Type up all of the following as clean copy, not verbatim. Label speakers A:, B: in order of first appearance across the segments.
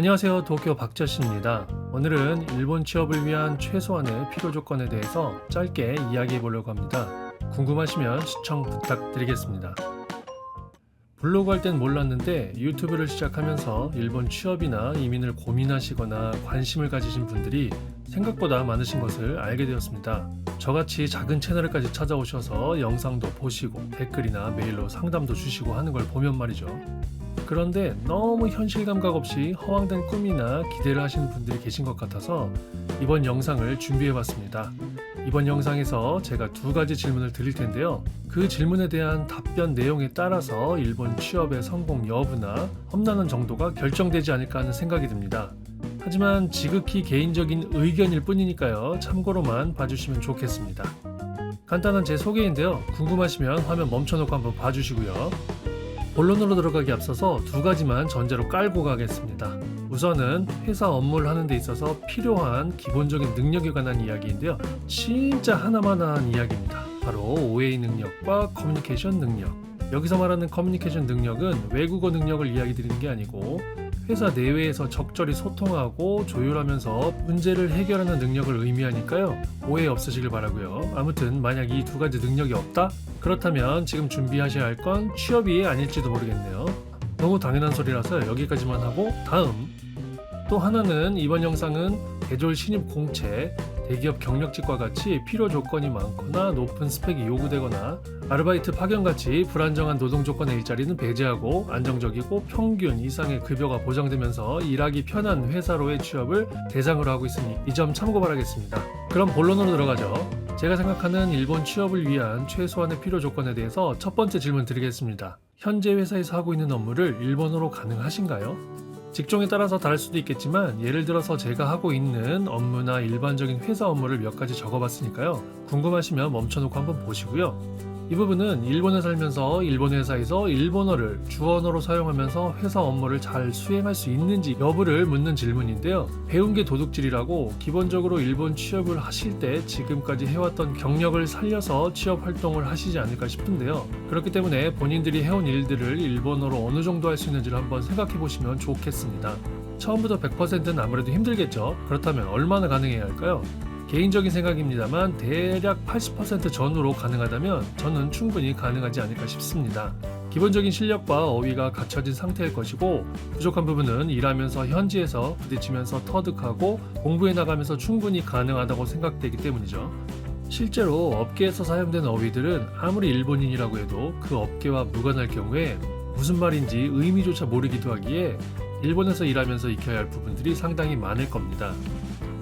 A: 안녕하세요. 도쿄 박저씨입니다. 오늘은 일본 취업을 위한 최소한의 필요 조건에 대해서 짧게 이야기해 보려고 합니다. 궁금하시면 시청 부탁드리겠습니다. 블로그 할 땐 몰랐는데 유튜브를 시작하면서 일본 취업이나 이민을 고민하시거나 관심을 가지신 분들이 생각보다 많으신 것을 알게 되었습니다. 저같이 작은 채널까지 찾아오셔서 영상도 보시고 댓글이나 메일로 상담도 주시고 하는 걸 보면 말이죠. 그런데 너무 현실 감각 없이 허황된 꿈이나 기대를 하시는 분들이 계신 것 같아서 이번 영상을 준비해봤습니다. 이번 영상에서 제가 두 가지 질문을 드릴 텐데요. 그 질문에 대한 답변 내용에 따라서 일본 취업의 성공 여부나 험난한 정도가 결정되지 않을까 하는 생각이 듭니다. 하지만 지극히 개인적인 의견일 뿐이니까요. 참고로만 봐주시면 좋겠습니다. 간단한 제 소개인데요. 궁금하시면 화면 멈춰놓고 한번 봐주시고요. 본론으로 들어가기 앞서서 두 가지만 전제로 깔고 가겠습니다. 우선은 회사 업무를 하는 데 있어서 필요한 기본적인 능력에 관한 이야기인데요. 진짜 하나만한 이야기입니다. 바로 OA 능력과 커뮤니케이션 능력. 여기서 말하는 커뮤니케이션 능력은 외국어 능력을 이야기 드리는 게 아니고 회사 내외에서 적절히 소통하고 조율하면서 문제를 해결하는 능력을 의미하니까요. 오해 없으시길 바라고요. 아무튼 만약 이 두 가지 능력이 없다? 그렇다면 지금 준비하셔야 할 건 취업이 아닐지도 모르겠네요. 너무 당연한 소리라서 여기까지만 하고 다음. 또 하나는 이번 영상은 대졸 신입 공채, 대기업 경력직과 같이 필요 조건이 많거나 높은 스펙이 요구되거나 아르바이트 파견같이 불안정한 노동 조건의 일자리는 배제하고 안정적이고 평균 이상의 급여가 보장되면서 일하기 편한 회사로의 취업을 대상으로 하고 있으니 이 점 참고 바라겠습니다. 그럼 본론으로 들어가죠. 제가 생각하는 일본 취업을 위한 최소한의 필요 조건에 대해서 첫 번째 질문 드리겠습니다. 현재 회사에서 하고 있는 업무를 일본어로 가능하신가요? 직종에 따라서 다를 수도 있겠지만 예를 들어서 제가 하고 있는 업무나 일반적인 회사 업무를 몇 가지 적어봤으니까요. 궁금하시면 멈춰놓고 한번 보시고요. 이 부분은 일본에 살면서 일본 회사에서 일본어를 주어언어로 사용하면서 회사 업무를 잘 수행할 수 있는지 여부를 묻는 질문인데요. 배운 게 도둑질이라고 기본적으로 일본 취업을 하실 때 지금까지 해왔던 경력을 살려서 취업 활동을 하시지 않을까 싶은데요. 그렇기 때문에 본인들이 해온 일들을 일본어로 어느 정도 할 수 있는지를 한번 생각해 보시면 좋겠습니다. 처음부터 100%는 아무래도 힘들겠죠. 그렇다면 얼마나 가능해야 할까요? 개인적인 생각입니다만 대략 80% 전후로 가능하다면 저는 충분히 가능하지 않을까 싶습니다. 기본적인 실력과 어휘가 갖춰진 상태일 것이고 부족한 부분은 일하면서 현지에서 부딪히면서 터득하고 공부해 나가면서 충분히 가능하다고 생각되기 때문이죠. 실제로 업계에서 사용되는 어휘들은 아무리 일본인이라고 해도 그 업계와 무관할 경우에 무슨 말인지 의미조차 모르기도 하기에 일본에서 일하면서 익혀야 할 부분들이 상당히 많을 겁니다.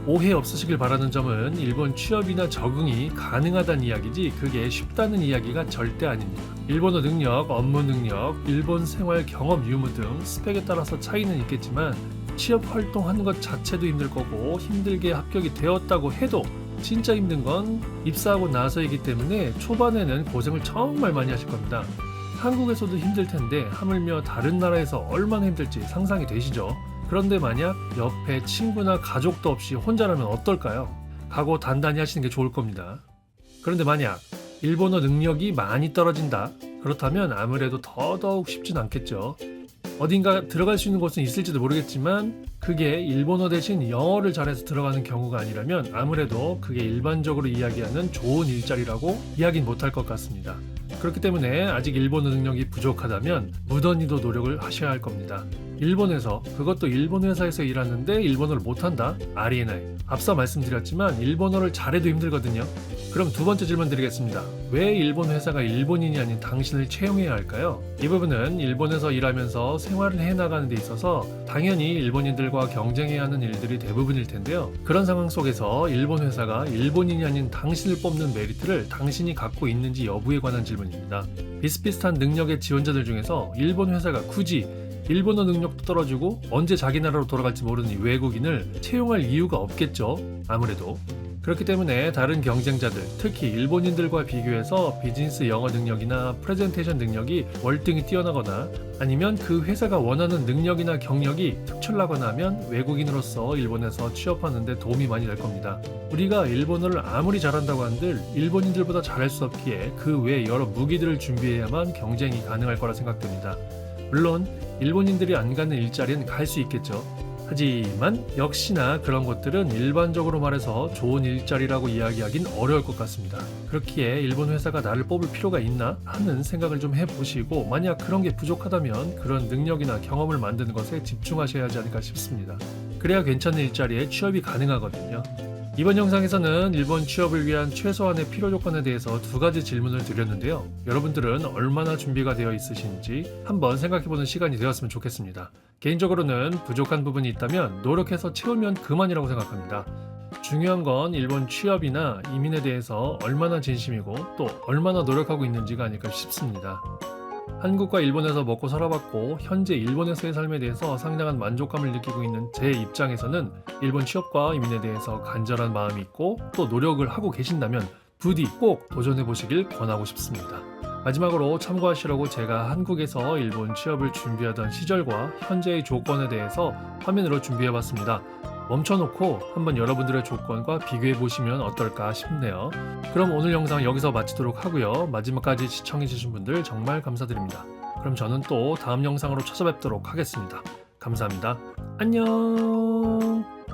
A: 오해 없으시길 바라는 점은 일본 취업이나 적응이 가능하다는 이야기지 그게 쉽다는 이야기가 절대 아닙니다. 일본어 능력, 업무 능력, 일본 생활 경험 유무 등 스펙에 따라서 차이는 있겠지만 취업 활동하는 것 자체도 힘들 거고 힘들게 합격이 되었다고 해도 진짜 힘든 건 입사하고 나서이기 때문에 초반에는 고생을 정말 많이 하실 겁니다. 한국에서도 힘들 텐데 하물며 다른 나라에서 얼마나 힘들지 상상이 되시죠? 그런데 만약 옆에 친구나 가족도 없이 혼자라면 어떨까요? 각오 단단히 하시는 게 좋을 겁니다. 그런데 만약 일본어 능력이 많이 떨어진다? 그렇다면 아무래도 더더욱 쉽진 않겠죠. 어딘가 들어갈 수 있는 곳은 있을지도 모르겠지만 그게 일본어 대신 영어를 잘해서 들어가는 경우가 아니라면 아무래도 그게 일반적으로 이야기하는 좋은 일자리라고 이야기는 못할 것 같습니다. 그렇기 때문에 아직 일본어 능력이 부족하다면 무던히도 노력을 하셔야 할 겁니다. 일본에서 그것도 일본 회사에서 일하는데 일본어를 못한다? 아리에나이. 앞서 말씀드렸지만 일본어를 잘해도 힘들거든요. 그럼 두 번째 질문 드리겠습니다. 왜 일본 회사가 일본인이 아닌 당신을 채용해야 할까요? 이 부분은 일본에서 일하면서 생활을 해나가는 데 있어서 당연히 일본인들과 경쟁해야 하는 일들이 대부분일 텐데요. 그런 상황 속에서 일본 회사가 일본인이 아닌 당신을 뽑는 메리트를 당신이 갖고 있는지 여부에 관한 질문입니다. 비슷비슷한 능력의 지원자들 중에서 일본 회사가 굳이 일본어 능력도 떨어지고 언제 자기 나라로 돌아갈지 모르는 이 외국인을 채용할 이유가 없겠죠. 아무래도. 그렇기 때문에 다른 경쟁자들, 특히 일본인들과 비교해서 비즈니스 영어 능력이나 프레젠테이션 능력이 월등히 뛰어나거나 아니면 그 회사가 원하는 능력이나 경력이 특출나거나 하면 외국인으로서 일본에서 취업하는 데 도움이 많이 될 겁니다. 우리가 일본어를 아무리 잘한다고 한들 일본인들보다 잘할 수 없기에 그 외 여러 무기들을 준비해야만 경쟁이 가능할 거라 생각됩니다. 물론 일본인들이 안 가는 일자리는 갈 수 있겠죠. 하지만 역시나 그런 것들은 일반적으로 말해서 좋은 일자리라고 이야기하긴 어려울 것 같습니다. 그렇기에 일본 회사가 나를 뽑을 필요가 있나 하는 생각을 좀 해보시고, 만약 그런 게 부족하다면 그런 능력이나 경험을 만드는 것에 집중하셔야 하지 않을까 싶습니다. 그래야 괜찮은 일자리에 취업이 가능하거든요. 이번 영상에서는 일본 취업을 위한 최소한의 필요 조건에 대해서 두 가지 질문을 드렸는데요. 여러분들은 얼마나 준비가 되어 있으신지 한번 생각해보는 시간이 되었으면 좋겠습니다. 개인적으로는 부족한 부분이 있다면 노력해서 채우면 그만이라고 생각합니다. 중요한 건 일본 취업이나 이민에 대해서 얼마나 진심이고 또 얼마나 노력하고 있는지가 아닐까 싶습니다. 한국과 일본에서 먹고 살아봤고 현재 일본에서의 삶에 대해서 상당한 만족감을 느끼고 있는 제 입장에서는 일본 취업과 이민에 대해서 간절한 마음이 있고 또 노력을 하고 계신다면 부디 꼭 도전해 보시길 권하고 싶습니다. 마지막으로 참고하시라고 제가 한국에서 일본 취업을 준비하던 시절과 현재의 조건에 대해서 화면으로 준비해 봤습니다. 멈춰놓고 한번 여러분들의 조건과 비교해 보시면 어떨까 싶네요. 그럼 오늘 영상 여기서 마치도록 하고요. 마지막까지 시청해 주신 분들 정말 감사드립니다. 그럼 저는 또 다음 영상으로 찾아뵙도록 하겠습니다. 감사합니다. 안녕.